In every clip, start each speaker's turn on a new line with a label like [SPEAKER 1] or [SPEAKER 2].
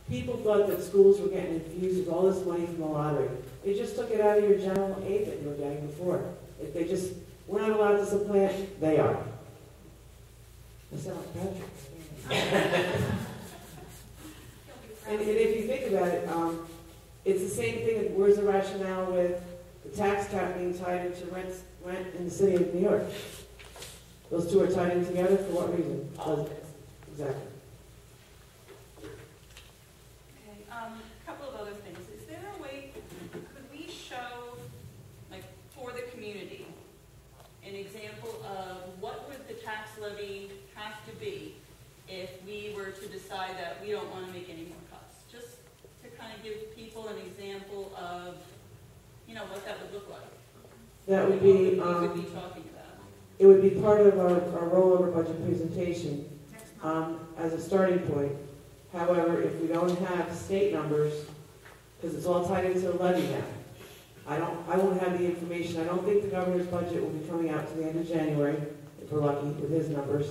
[SPEAKER 1] people thought that schools were getting infused with all this money from the lottery. They just took it out of your general aid that you were getting before. If they just, we're not allowed to supplant, they are. I sound like Patrick. And if you think about it, it's the same thing. Where's the rationale with the tax cap being tied into rent in the city of New York? Those two are tied in together for what reason? Exactly.
[SPEAKER 2] Okay, a couple of other things. Is there a way, could we show, like, for the community, an example of what would the tax levy have to be if we were to decide that we don't want to make any more cuts? Just to kind of give people an example of, you know, what that would look like.
[SPEAKER 1] That would be,
[SPEAKER 2] what we would be talking about.
[SPEAKER 1] It would be part of our rollover budget presentation as a starting point. However, if we don't have state numbers, because it's all tied into the levy now, I won't have the information. I don't think the governor's budget will be coming out to the end of January, if we're lucky with his numbers.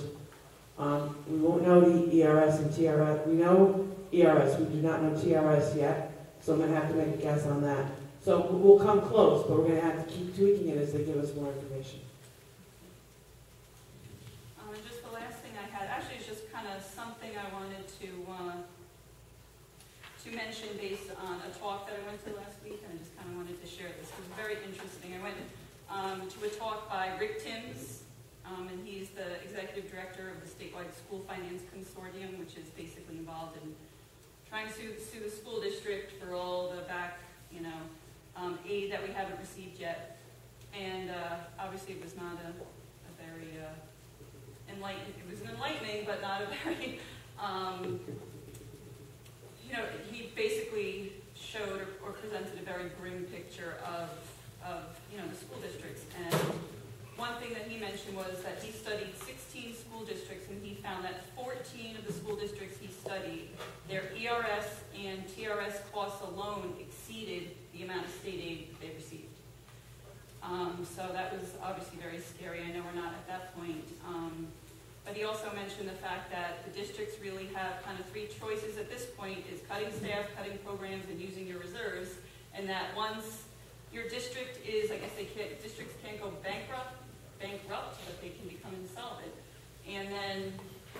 [SPEAKER 1] We won't know the ERS and TRS. We know ERS, we do not know TRS yet, so I'm going to have to make a guess on that. So we'll come close, but we're going to have to keep tweaking it as they give us more information.
[SPEAKER 2] And just the last thing I had, actually it's just kind of something I wanted to mention based on a talk that I went to last week, and I just kind of wanted to share this. It was very interesting. I went to a talk by Rick Timms, and he's the executive director of the statewide school finance consortium, which is basically involved in trying to sue the school district for all the back, you know, aid that we haven't received yet. And obviously it was not a very enlightening, it was enlightening, but not a very, you know, he basically showed or presented a very grim picture of you know, the school districts. And one thing that he mentioned was that he studied 16 school districts, and he found that 14 of the school districts he studied, their ERS and TRS costs alone exceeded the amount of state aid they received. So that was obviously very scary. I know we're not at that point. But he also mentioned the fact that the districts really have kind of three choices at this point: is cutting staff, cutting programs, and using your reserves. And that once your district is, I guess districts can't go bankrupt, but they can become insolvent. And then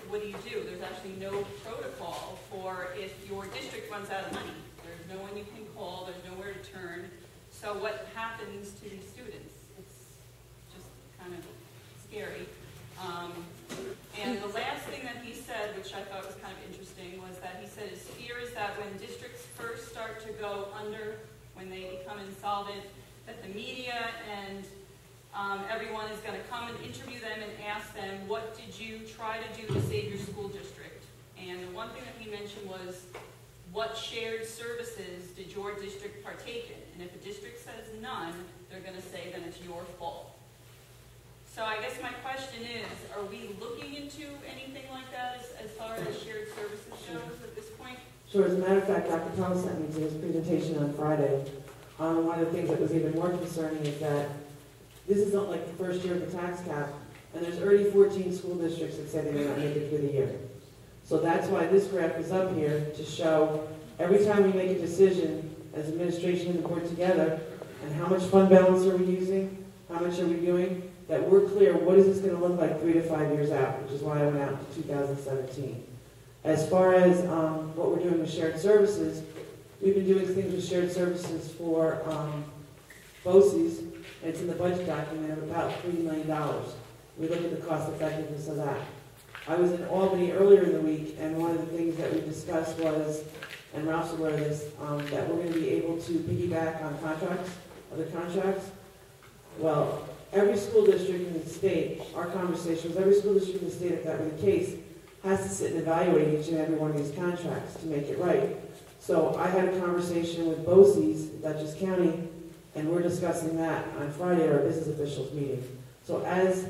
[SPEAKER 2] what do? There's actually no protocol for if your district runs out of money. There's no one you can call, there's nowhere to turn. So what happens to these students? It's just kind of scary. And the last thing that he said, which I thought was kind of interesting, was that he said his fear is that when districts first start to go under, when they become insolvent, that the media and everyone is going to come and interview them and ask them, what did you try to do to save your school district? And the one thing that he mentioned was, what shared services did your district partake in? And if a district says none, they're going to say then it's your fault. So I guess my question is, are we looking into anything like that as far as shared services goes at this point?
[SPEAKER 1] Sure. As a matter of fact, Dr. Thomas sent me to his presentation on Friday. One of the things that was even more concerning is that this is not like the first year of the tax cap, and there's already 14 school districts that say they may not make it through the year. So that's why this graph is up here, to show every time we make a decision as administration and the board together, and how much fund balance are we using, how much are we doing, that we're clear what is this going to look like 3 to 5 years out, which is why I went out to 2017. As far as what we're doing with shared services, we've been doing things with shared services for BOCES, and it's in the budget document of about $3 million. We look at the cost effectiveness of that. I was in Albany earlier in the week, and one of the things that we discussed was, and Ralph's aware of this, that we're going to be able to piggyback on contracts, other contracts. Well, every school district in the state, our conversation was every school district in the state, if that were the case, has to sit and evaluate each and every one of these contracts to make it right. So I had a conversation with BOCES, Dutchess County, and we're discussing that on Friday at our business officials meeting. So as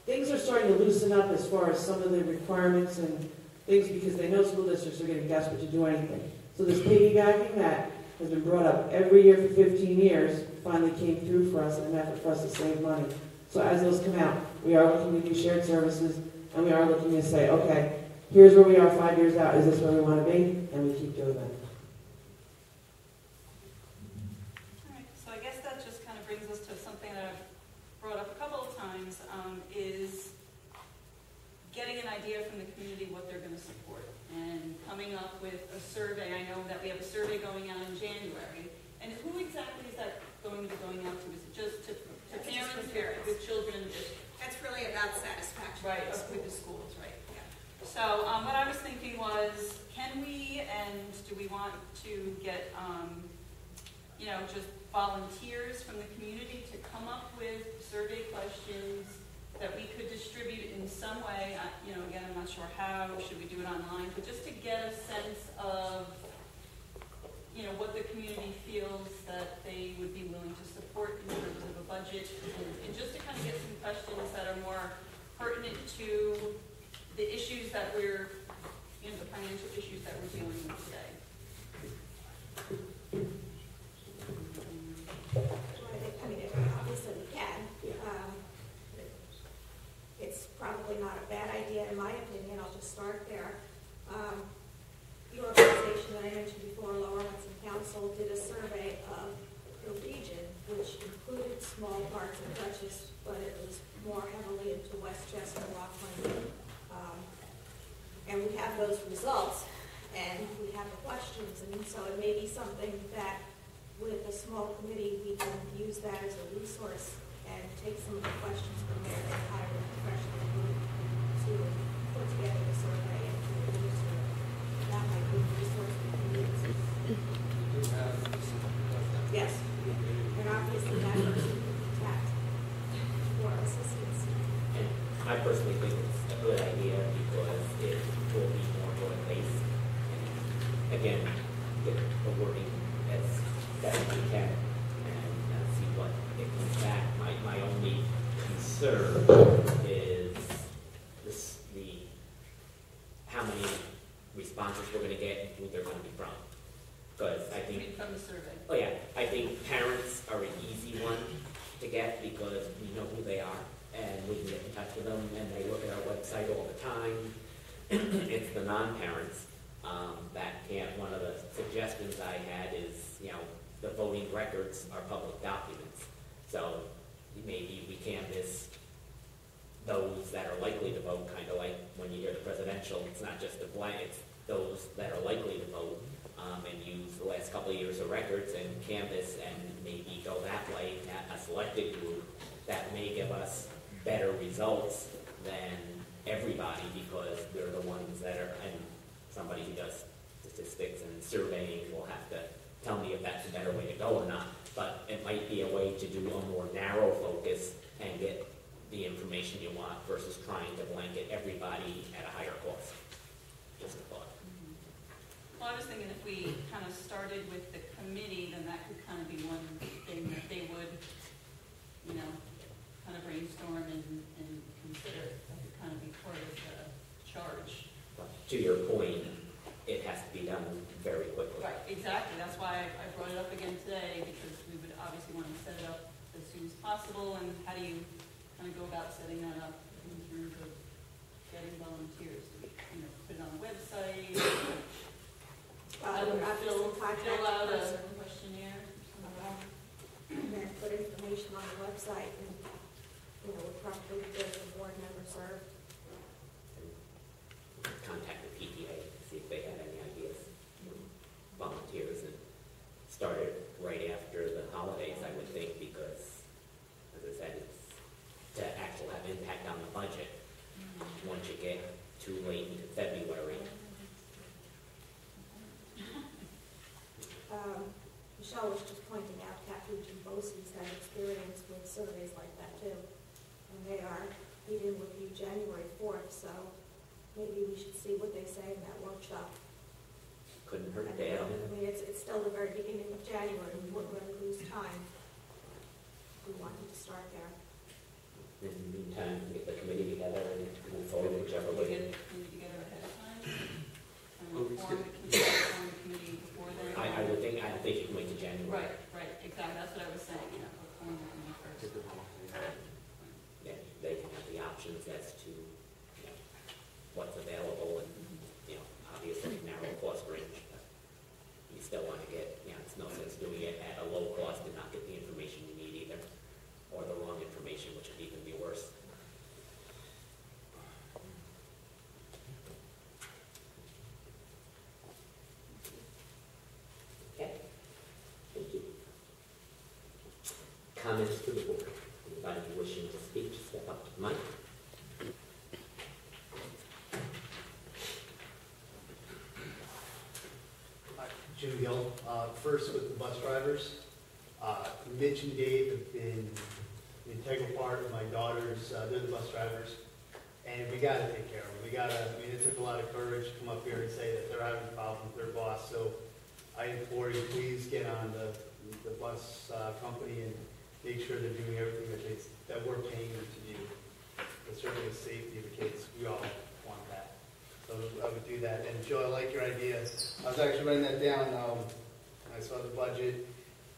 [SPEAKER 1] things are starting to loosen up as far as some of the requirements and things, because they know school districts are getting desperate to do anything. So this piggybacking that has been brought up every year for 15 years finally came through for us in an effort for us to save money. So as those come out, we are looking to do shared services, and we are looking to say, okay, here's where we are 5 years out, is this where we want to be? And we keep doing that.
[SPEAKER 2] All right, so I guess that just kind of brings us to something that I've brought up a couple of times, is getting an idea from the community what they're going to support and coming up with a survey. I know that we have a survey going out in January. And who exactly is that going to be going out to? Is it just to parents with children in the district?
[SPEAKER 3] That's really about satisfaction.
[SPEAKER 2] Right, with the schools, right. Yeah. So what I was thinking was, can we and do we want to get, just volunteers from the community to come up with survey questions that we could distribute in some way? Again, I'm not sure how. Should we do it online? But just to get a sense of what the community feels that they would be willing to support in terms of a budget, and just to kind of get some questions that are more pertinent to the issues that we're, the financial issues that we're dealing with today.
[SPEAKER 3] Obviously we can. It's probably not a bad idea, in my opinion. I'll just start there. The organization that I mentioned before, Lower Hudson Council, did a survey of the region, which included small parts of Dutchess, but it was more heavily into Westchester, Rockland. And we have those results, and we have the questions, and so it may be something that with a small committee we can use that as a resource and take some of the questions from there and hire a professional group to put together the survey and to administer it. That might be a resource we can use. Yes. And obviously that person can contact for assistance.
[SPEAKER 4] And I personally think it's a good idea because it will be more broad-based. And again, get the wording as best we can and see what it comes back. My only concern is how many responses we're going to get and who they're going to be from. Because I think
[SPEAKER 2] from the survey.
[SPEAKER 4] Oh yeah, I think parents are an easy one to get because we know who they are and we can get in touch with them and they look at our website all the time. It's the non-parents that can't. One of the suggestions I had is, the voting records are public documents. So maybe we canvass those that are likely to vote, kind of like when you hear the presidential, it's not just the blank, it's those that are likely to vote, and use the last couple of years of records and canvass and maybe go that way at a selected group that may give us better results than everybody because they're the ones that are, and somebody who does statistics and surveying will have to tell me if that's a better way to go or not. But it might be a way to do a more narrow focus and get the information you want versus trying to blanket everybody at a higher cost. Just a thought.
[SPEAKER 2] Well, I was thinking if we kind of started with the committee, then that could kind of be one thing that they would, kind of brainstorm and consider. That could kind of be part of the charge.
[SPEAKER 4] But to your point, it has to be done very quickly.
[SPEAKER 2] Right, exactly. That's why I brought it up again today, because we would obviously want to set it up as soon as possible. And how do you kind of go about setting that up in terms of getting volunteers? Do we, put it on the website? Fill out a questionnaire.
[SPEAKER 3] And then put information on the website, and we'll probably get the board member served.
[SPEAKER 4] Contact the PTA, see if they had any ideas. Volunteers, and started right after the holidays, I would think, because, as I said, it's to actually have impact on the budget. Once you get too late into February.
[SPEAKER 3] Michelle was just pointing out Kathy Bose's had experience with surveys like that too. And they are meeting with you January 4th, so maybe we should see what they say in that workshop.
[SPEAKER 4] Couldn't hurt to add.
[SPEAKER 3] I mean, it's still the very beginning of January. We weren't going to lose time. We wanted to start there.
[SPEAKER 4] In the meantime, get the committee together and move forward whichever
[SPEAKER 2] Can we
[SPEAKER 4] way.
[SPEAKER 2] get the committee together ahead of time? Form the committee before then?
[SPEAKER 4] I would think, I think you can wait to January.
[SPEAKER 2] Right, exactly. That's what I was saying, form the committee first.
[SPEAKER 4] Yeah, they can have the options as to what's available and comments to the board? Anybody wishing to speak, just step up to the mic.
[SPEAKER 5] Jim Gill. First with the bus drivers. Mitch and Dave have been an integral part of my daughters. They're the bus drivers. And we got to take care of them. It took a lot of courage to come up here and say that they're having a problem with their boss. So I implore you, please get on the bus company and make sure they're doing everything that we're paying them to do. But certainly the safety of the kids, we all want that. So I would do that. And Joe, I like your idea. I was actually writing that down. I saw the budget,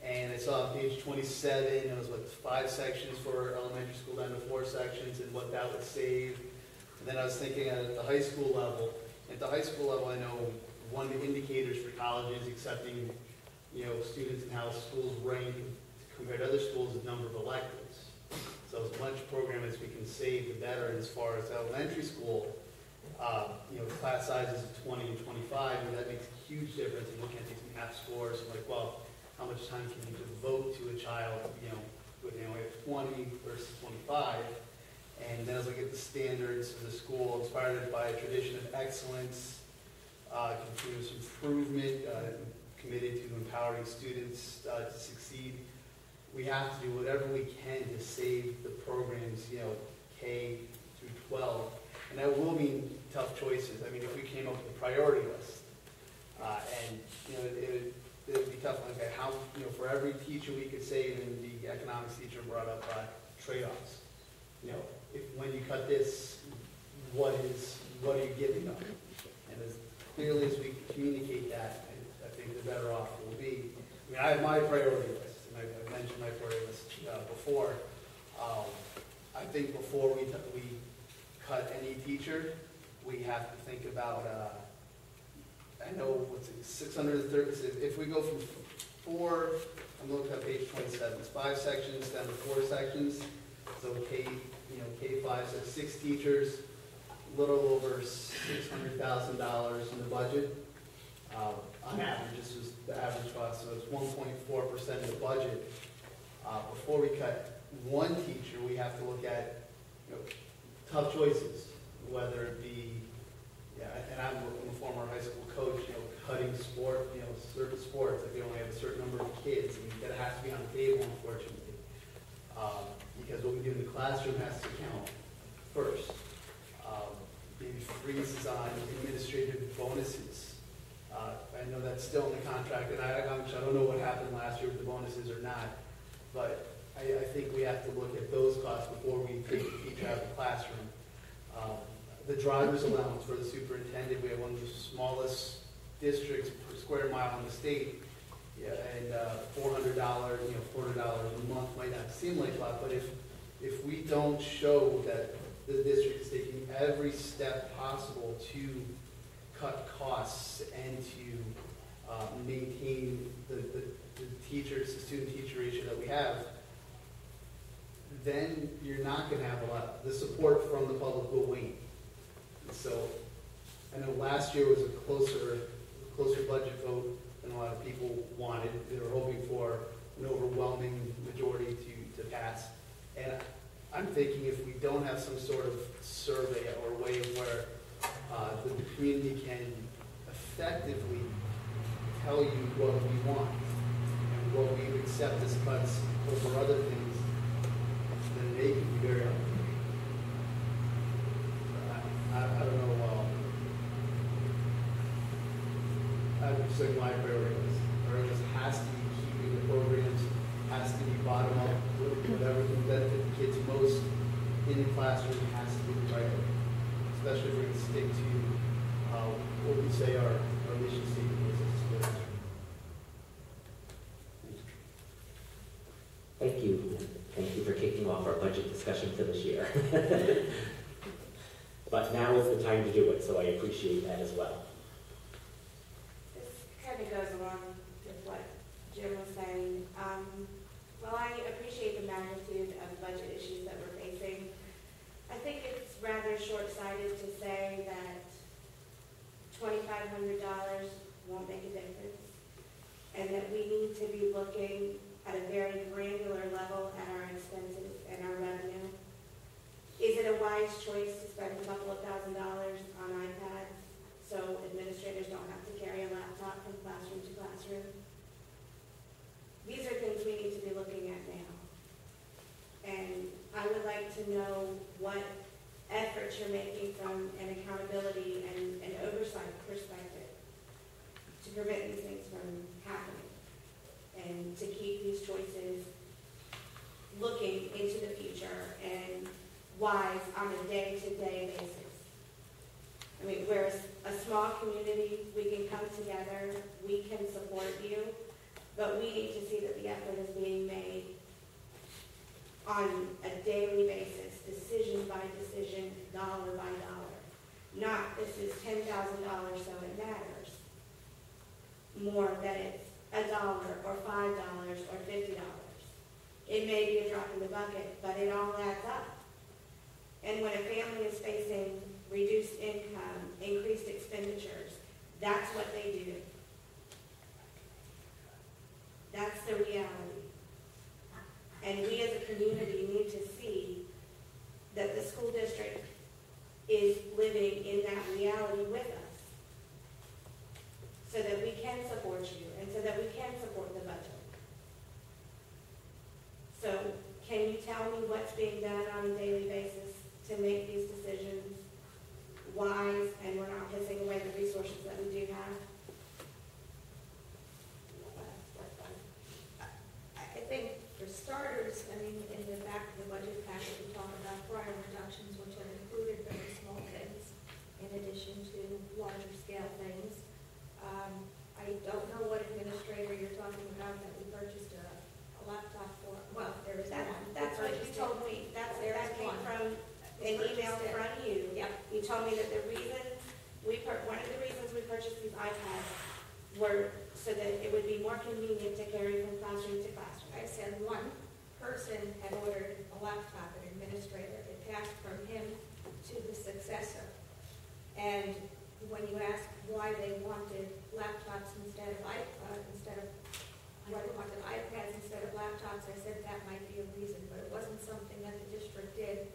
[SPEAKER 5] and I saw on page 27, it was 5 sections for elementary school down to 4 sections, and what that would save. And then I was thinking at the high school level. At the high school level, I know one of the indicators for colleges accepting, students and how schools rank compared to other schools is the number of electives. So as much program as we can save, the better. And as far as elementary school, class sizes of 20 and 25, and that makes a huge difference in looking at these math scores. How much time can you devote to a child, with 20 versus 25? And then as I get the standards of the school, inspired by a tradition of excellence, continuous improvement, committed to empowering students to succeed, we have to do whatever we can to save the programs, K through 12. And that will mean tough choices. If we came up with a priority list, it would be tough. Okay, how, for every teacher we could save, and the economics teacher brought up trade-offs. When you cut this, what are you giving up? And as clearly as we communicate that, I think the better off we'll be. I have my priority list, and I've mentioned my priority list before. I think before we cut any teacher, we have to think about, I know what's it, 630, if we go from 4, I'm looking at page 27, it's 5 sections down to 4 sections, so K5, so 6 teachers, a little over $600,000 in the budget. On average, this was the average cost, so it's 1.4% of the budget. Before we cut one teacher, we have to look at tough choices, whether it be, and I'm a former high school coach, cutting sport, certain sports, if you only have a certain number of kids, that has to be on the table, unfortunately. Because what we do in the classroom has to count first. Maybe freezes on administrative bonuses. I know that's still in the contract, and I don't know what happened last year with the bonuses or not, but I think we have to look at those costs before we take a teacher out of the classroom. The driver's allowance for the superintendent, we have one of the smallest districts per square mile in the state, and $400, $400 a month might not seem like a lot, but if we don't show that the district is taking every step possible to cut costs and to maintain the student-teacher ratio that we have, then you're not going to have a lot. The support from the public will wane. So I know last year was a closer budget vote than a lot of people wanted. They were hoping for an overwhelming majority to pass. And I'm thinking if we don't have some sort of survey or way where the community can effectively tell you what we want and what we would accept as cuts over other things, then they can be very helpful. I don't know. I would say my priority list has to be keeping the programs, has to be bottom up, whatever can benefit the kids most in the classroom has to be the priority, especially if we're going to stick to what we say our mission statement is as a school district.
[SPEAKER 4] Thank you. Thank you for kicking off our budget discussion for this year. But now is the time to do it, so I appreciate that as well.
[SPEAKER 3] This kind of goes along with what Jim was saying. While I appreciate the magnitude of budget issues that we're facing, I think it's rather short-sighted to say that $2,500 won't make a difference, and that we need to be looking at a very granular level at
[SPEAKER 6] wise choice to spend a couple of $1,000s on iPads so administrators don't have to carry a laptop from classroom to classroom. These are things we need to be looking at now. And I would like to know what efforts you're making from an accountability and an oversight perspective to prevent these things from happening and to keep these choices looking into the future and wise on a day-to-day basis. I mean, we're a small community, we can come together, we can support you, but we need to see that the effort is being made on a daily basis, decision by decision, dollar by dollar. Not this is $10,000 so it matters. More that it's $1 or $5 or $50. It may be a drop in the bucket, but it all adds up. And when a family is facing reduced income, increased expenditures, that's what they do. That's the reality. And we as a community need to see that the school district is living in that reality with us so that we can support you and so that we can support the budget. So can you tell me what's being done on a daily basis to make these decisions wise and we're not pissing away the resources that we do have?
[SPEAKER 3] I think for starters, I mean, in the back of the budget package, we talk about prior reductions, which have included very small things in addition to larger scale things. I don't know what administrator you're talking about that we purchased a laptop for. Well, there is
[SPEAKER 6] That's
[SPEAKER 3] one.
[SPEAKER 6] what you told me. That came
[SPEAKER 3] one.
[SPEAKER 6] from an email from you.
[SPEAKER 3] Yep.
[SPEAKER 6] You told me that one of the reasons we purchased these iPads were so that it would be more convenient to carry from classroom to classroom.
[SPEAKER 3] I said one person had ordered a laptop, an administrator. It passed from him to the successor. And when you ask why they wanted laptops instead of iPads, why they wanted iPads instead of laptops, I said that might be a reason, but it wasn't something that the district did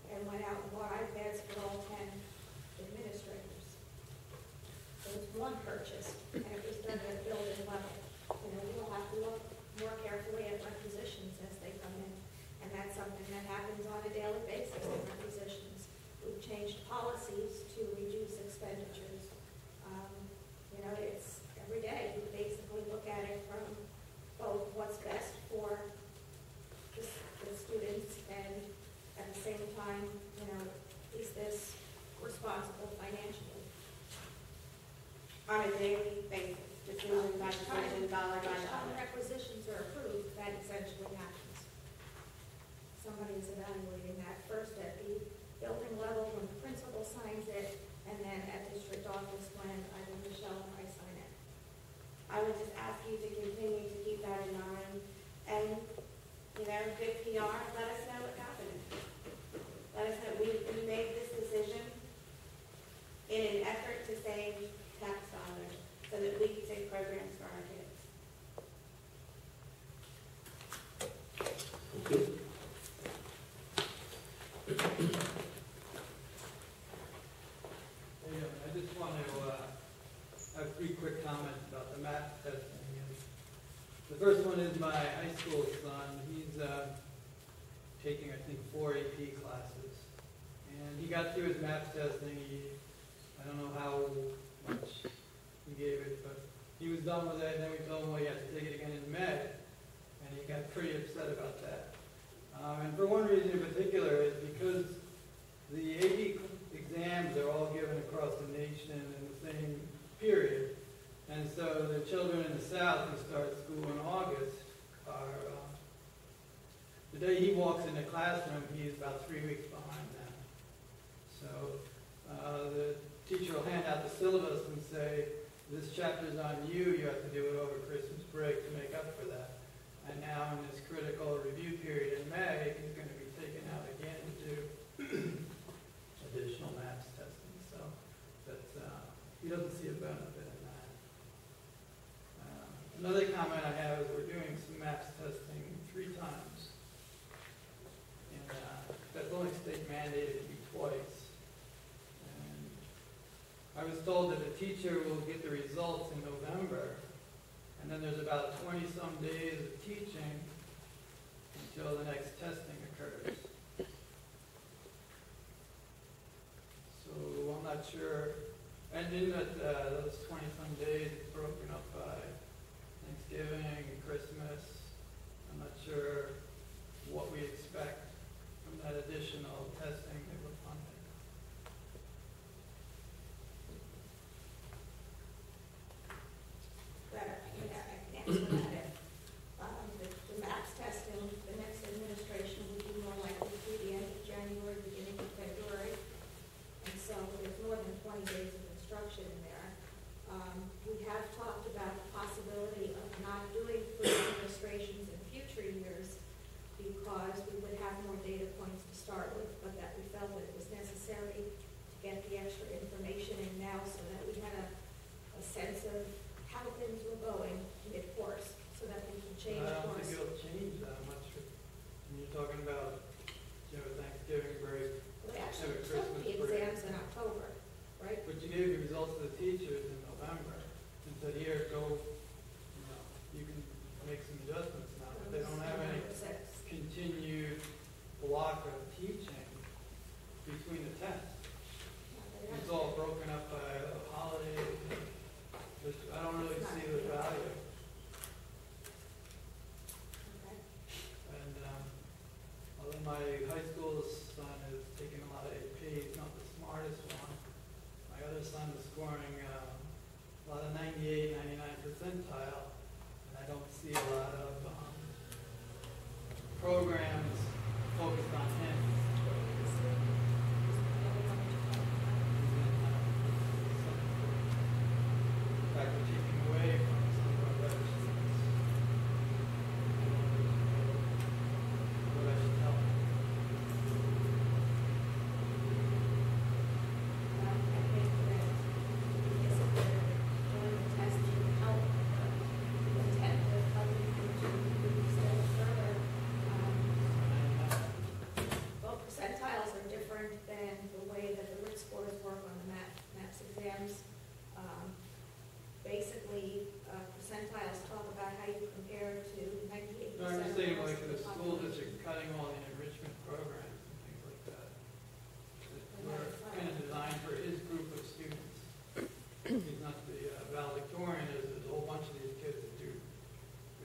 [SPEAKER 3] and went out and bought iPads for all 10 administrators. So it's one purchase, and it was done at a building level. You know, we'll have to look more carefully at requisitions as they come in, and that's something that happens on a daily basis in requisitions. We've changed policies to reduce expenditures. You know, it's every day. We basically look at it from both what's best for the students and at the same time, you know, is this responsible financially?
[SPEAKER 6] On a daily basis, decision by decision, dollar by
[SPEAKER 3] When
[SPEAKER 6] dollar.
[SPEAKER 3] requisitions are approved, that essentially happens. Somebody's evaluating that first at the building level when the principal signs it, and then at district office when either Michelle or I sign it.
[SPEAKER 6] I would just ask you to continue to keep that in mind and, you know, good PR, let us know what's happening. Let us know, we made this decision in an effort to save tax dollars so that we can save programs for our kids.
[SPEAKER 4] Thank you.
[SPEAKER 7] I just want to have 3 quick comments about the math testing. The first one is my high school son. He's taking, I think, 4 AP classes. And he got through his math testing. I don't know how much he gave it, but he was done with it. And then we told him, well, you have to take it again in May. And he got pretty upset about that. And for one reason in particular is because the AP exams are all given across the nation in the same period. And so the children in the South who start school in August are, the day he walks in the classroom, he's about 3 weeks behind them. So the teacher will hand out the syllabus and say, this chapter's on you, you have to do it over Christmas break to make up for that. And now in this critical review period in May, he's going to be taken out again to do additional maths testing. So that's, he doesn't see a benefit in that. Another comment I have is we're doing some maths testing 3 times. And that's only state mandated to be twice. was told that the teacher will get the results in November, and then there's about 20-some days of teaching until the next testing occurs. So I'm not sure, and in that those 20-some days broken up by Thanksgiving and Christmas, I'm not sure what we expect from that additional testing that we're funding.
[SPEAKER 3] Better, yeah, I can answer that. The maps testing, the next administration would be more likely to be the end of January, beginning of February. And so there's more than 20 days of instruction in there. We have talked about the possibility of not doing food administrations in future years because we would have more data points to start with, but that we felt that it was necessary to get the extra information in now so that we had a sense of how things were going mid-course, so that we can change
[SPEAKER 7] I don't
[SPEAKER 3] course.
[SPEAKER 7] think it'll change that much. When you're talking about, Thanksgiving break,
[SPEAKER 3] We actually
[SPEAKER 7] have a
[SPEAKER 3] took
[SPEAKER 7] Christmas
[SPEAKER 3] the
[SPEAKER 7] break.
[SPEAKER 3] exams in October, right?
[SPEAKER 7] But you gave the results to the teachers in November, and said, here, go, you can make some adjustments now. But they don't have any
[SPEAKER 3] November 6th.
[SPEAKER 7] continued block of teaching between the tests.
[SPEAKER 3] Yeah,
[SPEAKER 7] It's all broken up by holidays, which I don't really see the value.
[SPEAKER 3] Okay.
[SPEAKER 7] And although my high school son is taking a lot of AP, he's not the smartest one. My other son is scoring a lot of 98, 99 percentile, and I don't see a lot of programs focused on him. In fact, we're taking away from some of our better students. What I should tell them.
[SPEAKER 3] I think that because of the doing the testing help the intent of helping them to study further. Well, percentiles are different than the way that the RIT scores work on the maths exams. Basically, percentiles talk about how you compare to 98%.
[SPEAKER 7] No, I'm just saying,
[SPEAKER 3] of
[SPEAKER 7] like, the
[SPEAKER 3] rest of
[SPEAKER 7] school
[SPEAKER 3] population.
[SPEAKER 7] district cutting all the enrichment programs and things like that. We're kind of designed for his group of students. He's not the valedictorian, there's a whole bunch of these kids that do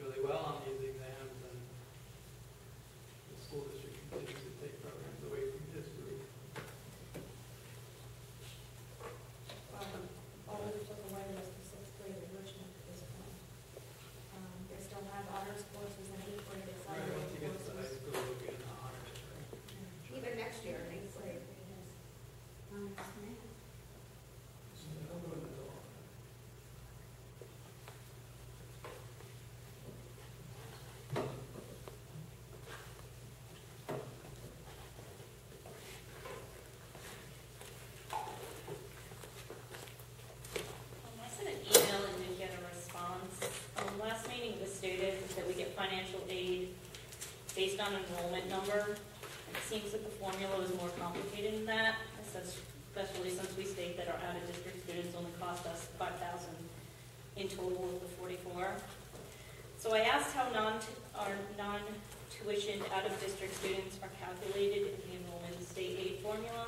[SPEAKER 7] really well on these exams, and the school district continues to take programs away from his group.
[SPEAKER 3] All we took away was the sixth grade enrichment at this point. They still have honors courses and eighth grade
[SPEAKER 7] Right, once he gets to high
[SPEAKER 3] courses.
[SPEAKER 7] school, he'll be in the honors, right?
[SPEAKER 3] Even next year, in eighth grade.
[SPEAKER 8] I sent an email and didn't get a response. Last meeting it was stated that we get financial aid based on enrollment number. It seems that the formula is more complicated than that, especially since we state that our out-of-district students only cost us $5,000 in total of the 44. So I asked how our non-tuitioned out-of-district students are calculated in the enrollment state aid formula.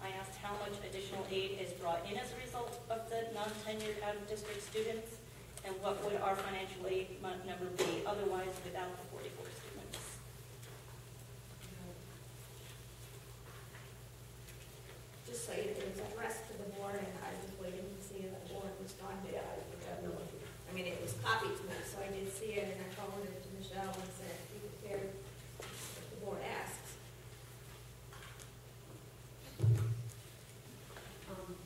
[SPEAKER 8] I asked how much additional aid is brought in as a result of the non-tenured out-of-district students, and what would our financial aid number be otherwise without the 44 students.
[SPEAKER 3] Just so it was addressed to the board, and I was waiting to see if the board responded. I mean, it was copied to me, so I did see it, and I forwarded it to Michelle and said, be prepared if the board asks.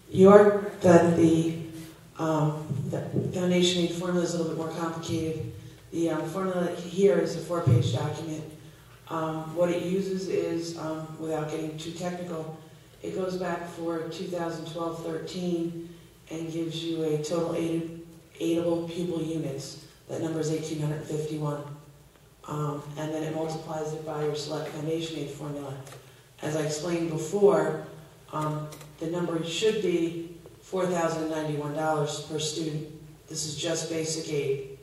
[SPEAKER 1] You are correct that the foundation aid formula is a little bit more complicated. The formula here is a 4-page document. What it uses is, without getting too technical, it goes back for 2012-13 and gives you a total aidable pupil units. That number is 1,851. And then it multiplies it by your select foundation aid formula. As I explained before, the number should be $4,091 per student. This is just basic aid.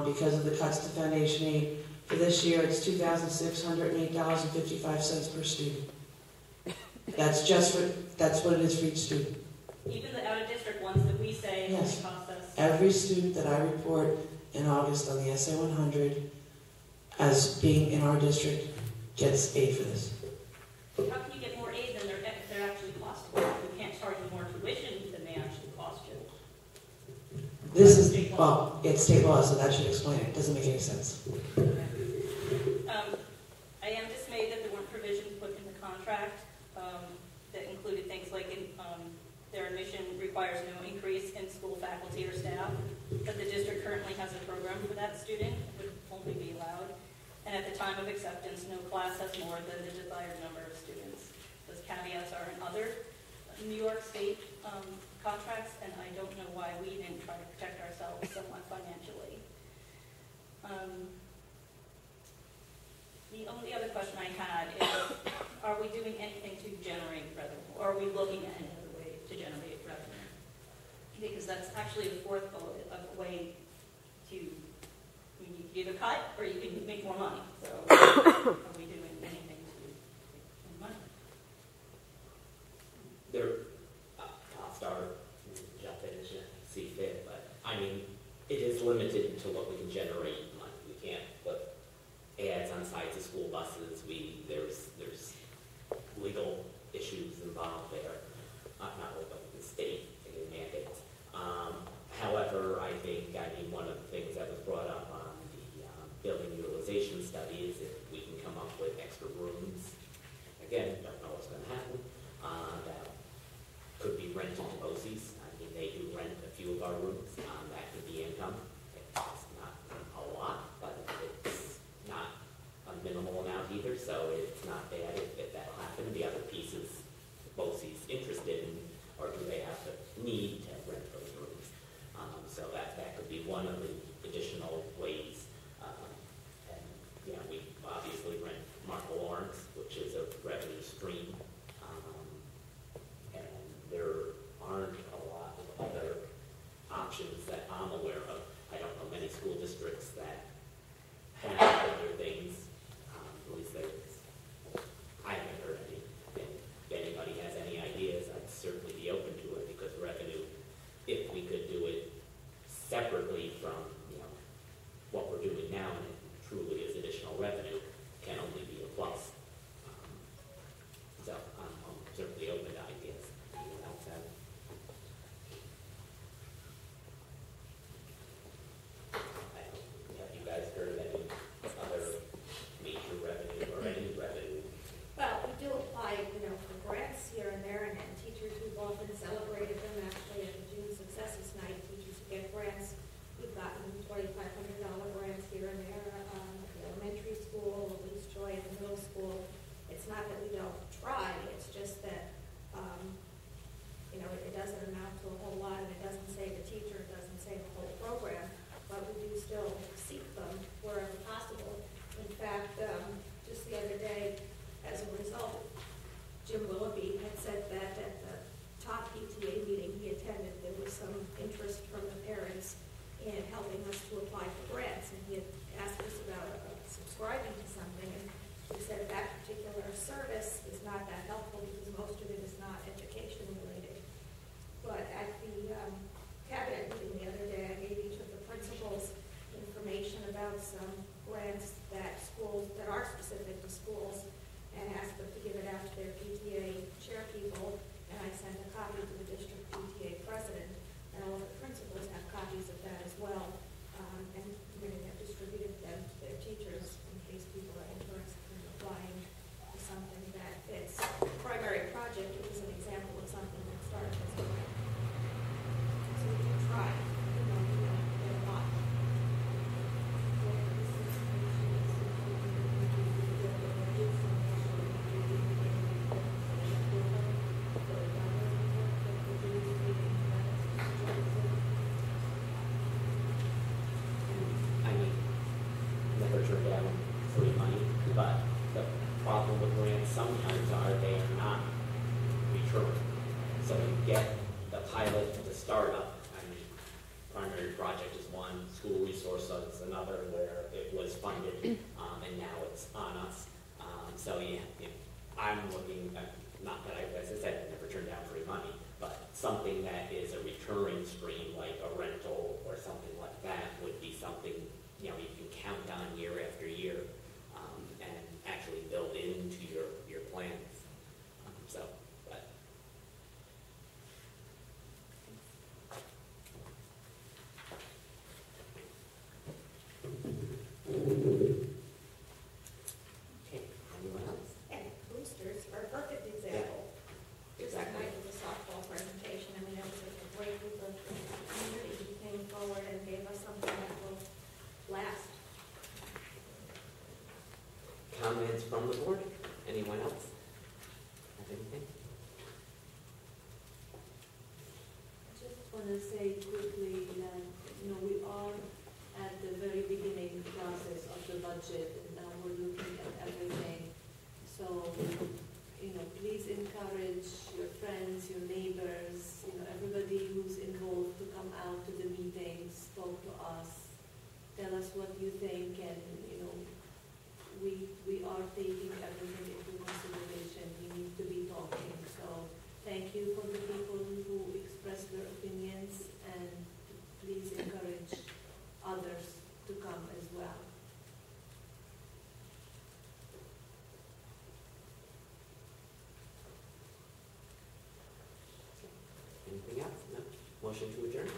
[SPEAKER 1] Because of the cuts to foundation aid, for this year it's $2,608.55 per student. That's what it is for each student.
[SPEAKER 8] Even the out-of-district ones that we say only
[SPEAKER 1] Yes.
[SPEAKER 8] cost us.
[SPEAKER 1] Every student that I report in August on the SA 100 as being in our district gets aid for this.
[SPEAKER 8] How can you get more aid than they're actually costing you? We can't charge you more tuition than they actually cost you.
[SPEAKER 1] This is, well, it's state law, so that should explain it. It doesn't make any sense.
[SPEAKER 8] I am dismayed that there weren't provisions put in the contract that included things like their admission requires no increase in school faculty or staff, that the district currently has a program for that student, would only be allowed. And at the time of acceptance, no class has more than the desired number of students. Those caveats are in other New York State contracts, and I don't know why we didn't try to protect ourselves somewhat financially. The only other question I had is, are we doing anything to generate revenue? Or are we looking at any other way to generate revenue? Because that's actually the fourth bullet of a way to, I mean, you can either cut or you can make more money. So are we doing anything to make more money?
[SPEAKER 4] I'll start and jump in as you see fit, but I mean, it is limited to what we can generate in money. We can't put ads on sides of school buses. There's legal issues involved there, not with the state mandates. However, I mean, one of the things that was brought up on the building utilization study is if we can come up with extra rooms. Again, don't know what's going to happen. That could be rented to BOCES. I mean, they do rent a few of our rooms. That could be income. It's not a lot, but it's not a minimal amount either, so it's not bad if that happened. The other piece is BOCES interested in, or do they have the need to rent those rooms? So that could be one of the additional ways. And we obviously rent Martha Lawrence, which is a revenue stream. And there aren't a lot of other options that I'm aware of. I don't know many school districts that have other things. At least I haven't heard any. And if anybody has any ideas, I'd certainly be open to it, because revenue, if we could do it separately from what we're doing now, and it truly is additional revenue, can only be a plus. So I'm certainly open to ideas. Anyone else have? Have you guys heard of any other major revenue or any revenue?
[SPEAKER 3] Well, we do apply, for grants here and there, and teachers, we've often celebrated them actually at the June Successes Night. Teachers who get grants, we've gotten $2,500 grants here and there at the elementary school,
[SPEAKER 4] School resource is another where it was funded, and now it's on us. So yeah, I'm looking at, not that as I said, I've never turned down free money, but something that is a recurring stream, like a rental or something like that, would be something, you can count on year after year, and actually build into your plans. So, but. Okay, anyone else?
[SPEAKER 3] And boosters are a perfect example. Just
[SPEAKER 4] Exactly.
[SPEAKER 3] tonight was a softball presentation, I mean, it was a great group of community who came forward and gave us something that will last.
[SPEAKER 4] Comments from the board? Anyone else? Have anything?
[SPEAKER 9] I just want to say quickly that, we are at the very beginning process of the budget, and now we're looking at everything. So, please encourage your friends, your neighbors, everybody who's involved to come out to the meetings, talk to us, tell us what you think, and, we are taking everything into consideration. We need to be talking. So thank you for the people who express their opinions, and please encourage others to come as well.
[SPEAKER 4] Anything else? No? Motion to adjourn?